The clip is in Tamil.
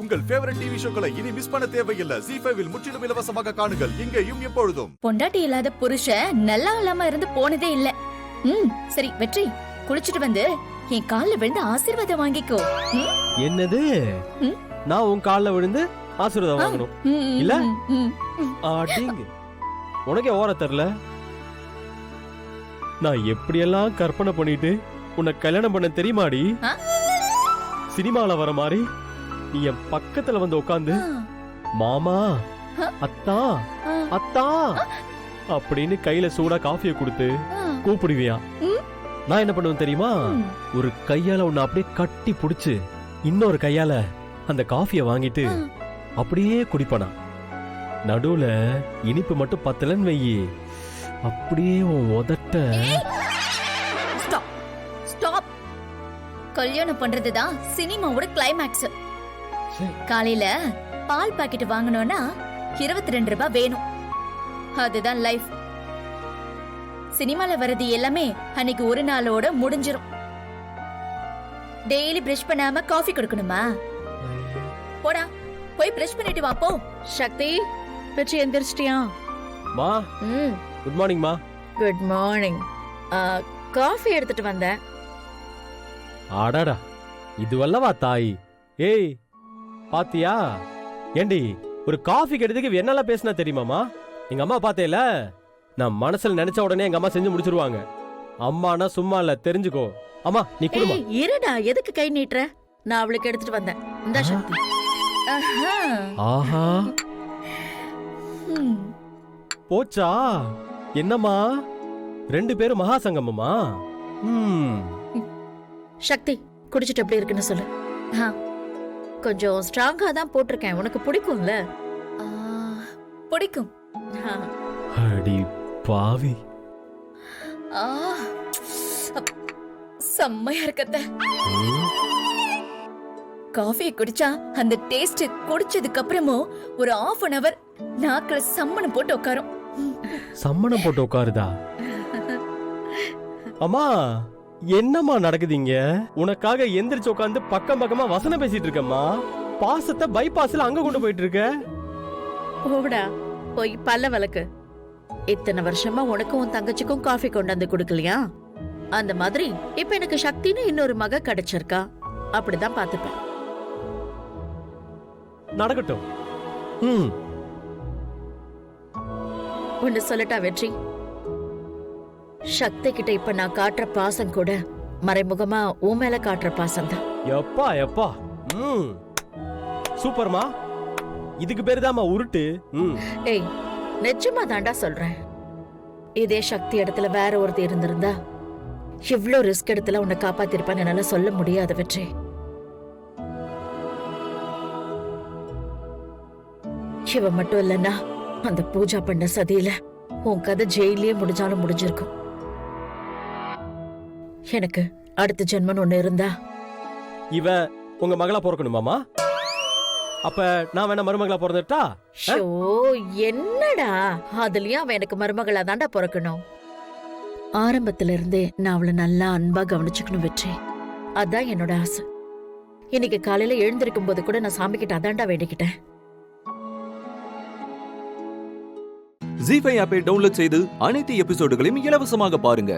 உங்கள் ஃபேவரட் டிவி ஷோக்களை இனி மிஸ் பண்ண தேவையில்லை. ZEE5 இல் முற்றிலும் இலவசமாக காணுங்கள். இங்கேயும் எப்பொழுதும். பொண்டாட்டி இல்லாத புருஷன் நல்லா இல்லாம இருந்து போனதே இல்ல. சரி வெற்றி, குளிச்சிட்டு வந்து என் கால்ல விழுந்து ஆசீர்வாதம் வாங்கிக்கோ. என்னது? நான் உன் கால்ல விழுந்து ஆசீர்வாதம் வாங்கணும் இல்ல? ஆடிங்க. உனக்கே ஓர தெரியல. நான் எப்படியெல்லாம் கற்பனை பண்ணிட்டு உன்னை கல்யாணம் பண்ண தெரியுமாடி? சினிமால வர மாதிரி நீ என் பக்கத்துல வந்து உட்காந்து மாமா அத்தா அத்தா அப்படின்னு கையில சூடா காஃபியை கொடுத்து கூப்பிடுவியா? நான் என்ன பண்ணுவேன் தெரியுமா? ஒரு கையால உன்னை அப்படியே கட்டி புடிச்சு இன்னொரு கையால அந்த காஃபியை வாங்கிட்டு அப்படியே குடிப்பனா. நடுவுல இனிப்பு மட்டும் பத்தலன்னு வையி, அப்படியே உன் உதட்ட. ஸ்டாப். கல்யாணம் பண்றதுதான் சினிமாவோட கிளைமேக்ஸ். காலையில பால் பாக்கெட் வாங்கணும்னா 22 ரூபாய் வேணும். அதுதான் லைஃப். சினிமால வர்றது எல்லாமே அன்னைக்கு ஒரு நாளோட முடிஞ்சிரும். டெய்லி பிரஷ் பண்ணாம காஃபி கொடுக்கணுமா? போடா, போய் பிரஷ் பண்ணிட்டு வா போ. சக்தி, வெற்றி எந்திரிச்சிட்டியா? மா, குட் மார்னிங் மா. Good morning. காஃபி எடுத்துட்டு வந்தேன். ஆடாடா, இதுவல்லவா தாய். ஏய் பாத்தியா? ஏண்டி, ஒரு காஃபி கிடைக்கிறதுக்கு என்னெல்லாம் பேசினா தெரியுமாமா? எங்க அம்மா பார்த்தேல, நான் மனசுல நினைச்ச உடனே எங்க அம்மா செஞ்சு முடிச்சிருவாங்க. அம்மானா சும்மா இல்ல, தெரிஞ்சுக்கோ. அம்மா நீ குடுமா. இருடா, எதுக்கு கை நீட்டுற? நான் அவளுக்கு எடுத்துட்டு வந்தேன். இந்த சக்தி. ஆஹா, போச்சா? என்னம்மா, 2 பேரும் மகா சங்கமமா? சக்தி, குடிச்சிட்டு எப்படி இருக்குன்னு சொல்லு. கொஞ்சம் ஸ்ட்ராங்கா தான் போட்டிருக்கேன். உனக்கு பிடிக்கும்ல? பிடிக்கும். அடி பாவி. செம்மையா இருக்கத்த. காஃபியை குடிச்சா அந்த டேஸ்ட் குடிச்சதுக்கு அப்புறமும் ஒரு 1/2 hour நாக்குல சம்மணம் போட்டு உட்காரும். சம்மணம் போட்டு உட்காருதா? அம்மா, என்னம்மா நடக்குதுங்க? உனக்காக எந்திரிச்சு உட்காந்து பக்கம் பக்கமா வசனம் பேசிட்டு இருக்கம்மா. பாசத்தை பைபாஸ்ல அங்க கொண்டு போயிட்டு இருக்க. ஓடா, போய் பல்ல வழக்கு. இத்தனை வருஷமா உனக்கும் உன் தங்கச்சிக்கும் காஃபி கொண்டு வந்து குடுக்கலையா? அந்த மாதிரி இப்ப எனக்கு சக்தின்னு இன்னொரு மக கிடைச்சிருக்கா. அப்படிதான் பாத்துப்பேன். நடக்கட்டும். ஒன்னு சொல்லட்டா வெற்றி? சக்தி கிட்ட இப்ப நான் காட்டுற பாசம் கூட மறைமுகமா உன் மேல காட்டுற பாசம் தான். எப்பா எப்பா, சூப்பர்மா. இதுக்கு பேரு தான்மா உருட்டு. ஏய், நிஜமா தாண்டா சொல்றேன். இதே சக்தி இடத்துல வேற ஒருத்தி இருந்திருந்தா இவ்ளோ ரிஸ்க் இடத்துல உன்னை காப்பாத்திருப்பான்னு என்னால சொல்ல முடியாத வெற்றி. இவ மட்டும் இல்லன்னா அந்த பூஜா பண்ண சதியில உன் கதை ஜெயிலே முடிஞ்சாலும் முடிஞ்சிருக்கும். எனக்கு அடுத்த ஜென்மன் ஒண்ணு இருந்தா இவ உங்க மகளா பிறக்கணுமாமா? அப்ப நான் வேணா மருமகளா பிறந்துட்டா? என்னடா, அதுலயும் அவன் எனக்கு மருமகளா தாண்டா பிறக்கணும். ஆரம்பத்துல இருந்தே நான் அவளை நல்லா அன்பா கவனிச்சுக்கணும் வெற்றி. அதான் என்னோட ஆசை. இன்னைக்கு காலையில எழுந்திருக்கும் போது கூட நான் சாமி கிட்ட அதாண்டா வேண்டிக்கிட்டேன். ZEE5 ஆப்பை டவுன்லோட் செய்து அனைத்து எபிசோடுகளையும் இலவசமாக பாருங்க.